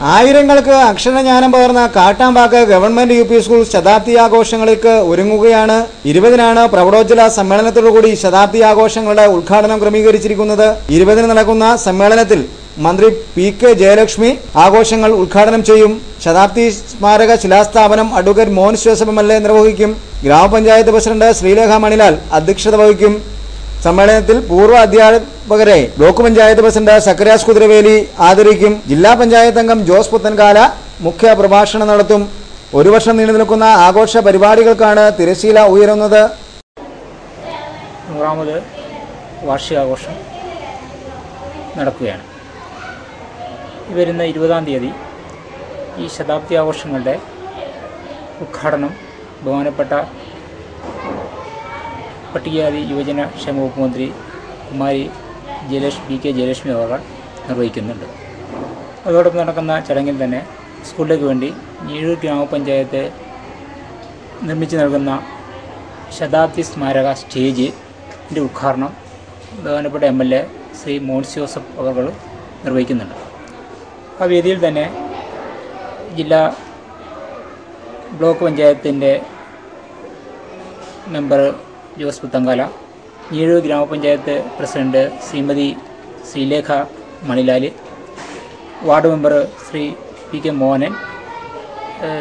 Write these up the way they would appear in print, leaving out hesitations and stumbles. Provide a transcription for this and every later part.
ആയിരങ്ങൾക്ക് അക്ഷരജ്ഞാനം പകർന്ന Kattampack government U P school ശതാബ്ദി ആഘോഷങ്ങൾക്ക് ഒരുങ്ങുകയാണ്. 20-നാണ് പ്രൗഢോജ്വല സമ്മേളനത്തോടുകൂടി ശതാബ്ദി ആഘോഷങ്ങളുടെ ഉദ്ഘാടനം ക്രമീകരിച്ചിരിക്കുന്നത്. 20-ന് നടക്കുന്ന സമ്മേളനത്തിൽ മന്ത്രി പി.കെ. ജയലക്ഷ്മി ആഘോഷങ്ങൾ ഉദ്ഘാടനം ചെയ്യും. ശതാബ്ദി സ്മാരക ശിലാസ്ഥാപനം അഡ്വക്കേറ്റ് മോൻസ് ജോസഫ് എം.എൽ.എ. നിർവഹിക്കും. ഗ്രാമപഞ്ചായത്ത് പ്രസിഡന്റ് ശ്രീലേഖ മണിലാൽ അധ്യക്ഷത വഹിക്കും. സമ്മേളനത്തിൽ പൂർവ്വ അധ്യാപകരെ ബ്ലോക്ക് പഞ്ചായത്ത് പ്രസിഡന്റ് സക്കരാസ് കുതിരവേലി ആദരിക്കും. ജില്ലാ പഞ്ചായത്ത് അംഗം ജോസ് പുത്തൻകാല മുഖ്യ പ്രഭാഷണം നടത്തും. ഒരു വർഷം നീണ്ടു നിൽക്കുന്ന ആഘോഷ പരിപാടികൾക്കാണ് തിരശ്ശീല ഉയരുന്നത്. 100ാമത് വാർഷികാഘോഷം നടക്കുകയാണ്. വരുന്ന 20-ാം തീയതി ഈ ശതാബ്ദി ആഘോഷങ്ങളുടെ ഉദ്ഘാടനം ബഹുമാനപ്പെട്ട പട്ടികജാതി യുവജന ക്ഷേമ വകുപ്പ് മന്ത്രി കുമാരി പി.കെ. ജയലക്ഷ്മി അവർ നിർവഹിക്കുന്നുണ്ട്. അതോടൊപ്പം നടക്കുന്ന ചടങ്ങിൽ തന്നെ സ്കൂളിലേക്ക് വേണ്ടി ഞീഴൂർ ഗ്രാമപഞ്ചായത്ത് നിർമ്മിച്ചു നൽകുന്ന ശതാബ്ദി സ്മാരക സ്റ്റേജിൻ്റെ ഉദ്ഘാടനം ബഹുമാനപ്പെട്ട എം.എൽ.എ. ശ്രീ മോൻസ് ജോസഫ് അവർ നിർവഹിക്കുന്നുണ്ട്. ആ വേദിയിൽ തന്നെ ജില്ലാ ബ്ലോക്ക് പഞ്ചായത്തിൻ്റെ മെമ്പർ ജോസ് പുത്തങ്കാല, ഞീഴൂർ ഗ്രാമപഞ്ചായത്ത് president Shrimati Sreelekha Manilal, ward member Shri P K. Mohanan,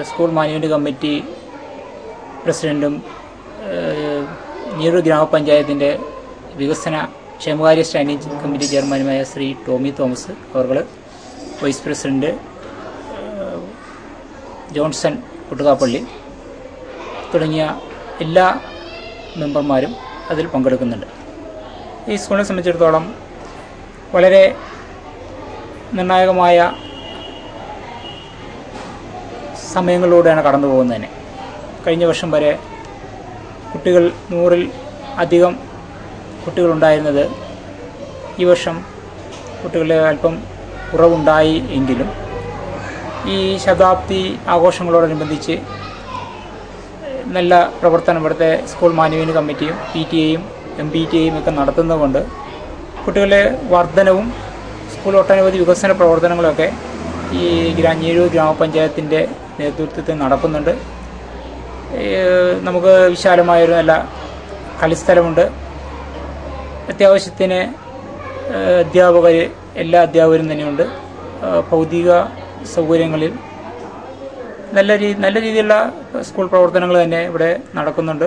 school management committee പ്രസിഡൻറ്റും ഞീഴൂർ ഗ്രാമപഞ്ചായത്തിൻ്റെ വികസന ക്ഷേമകാര്യ സ്റ്റാൻഡിംഗ് കമ്മിറ്റി ചെയർമാനുമായ ശ്രീ ടോമി തോമസ് അവർ, വൈസ് പ്രസിഡന്റ് ജോൺസൺ പുട്ടുകാപ്പള്ളി തുടങ്ങിയ എല്ലാ മെമ്പർമാരും അതിൽ പങ്കെടുക്കുന്നുണ്ട്. ഈ സ്കൂളിനെ സംബന്ധിച്ചിടത്തോളം വളരെ നിർണായകമായ സമയങ്ങളിലൂടെയാണ് കടന്നു പോകുന്നതിന്. കഴിഞ്ഞ വർഷം വരെ 100-ൽ അധികം കുട്ടികളുണ്ടായിരുന്നത് ഈ വർഷം കുട്ടികളുടെ അല്പം കുറവുണ്ടായി എങ്കിലും ഈ ശതാബ്ദി ആഘോഷങ്ങളോടനുബന്ധിച്ച് നല്ല പ്രവർത്തനം ഇവിടുത്തെ സ്കൂൾ മാനേജ്മെൻറ്റ് കമ്മിറ്റിയും PTA-യും MPTA-യും ഒക്കെ നടത്തുന്നതുകൊണ്ട് കുട്ടികളുടെ വർധനവും സ്കൂൾ ഒട്ടനവധി വികസന പ്രവർത്തനങ്ങളൊക്കെ ഈ ഞീഴൂർ ഗ്രാമപഞ്ചായത്തിൻ്റെ നേതൃത്വത്തിൽ നടക്കുന്നുണ്ട്. നമുക്ക് വിശാലമായൊരു നല്ല കളിസ്ഥലമുണ്ട്. അത്യാവശ്യത്തിന് അധ്യാപകർ, എല്ലാ അധ്യാപകരും തന്നെയുണ്ട്. ഭൗതിക സൗകര്യങ്ങളിൽ നല്ല രീതിയിലുള്ള സ്കൂൾ പ്രവർത്തനങ്ങൾ തന്നെ ഇവിടെ നടക്കുന്നുണ്ട്.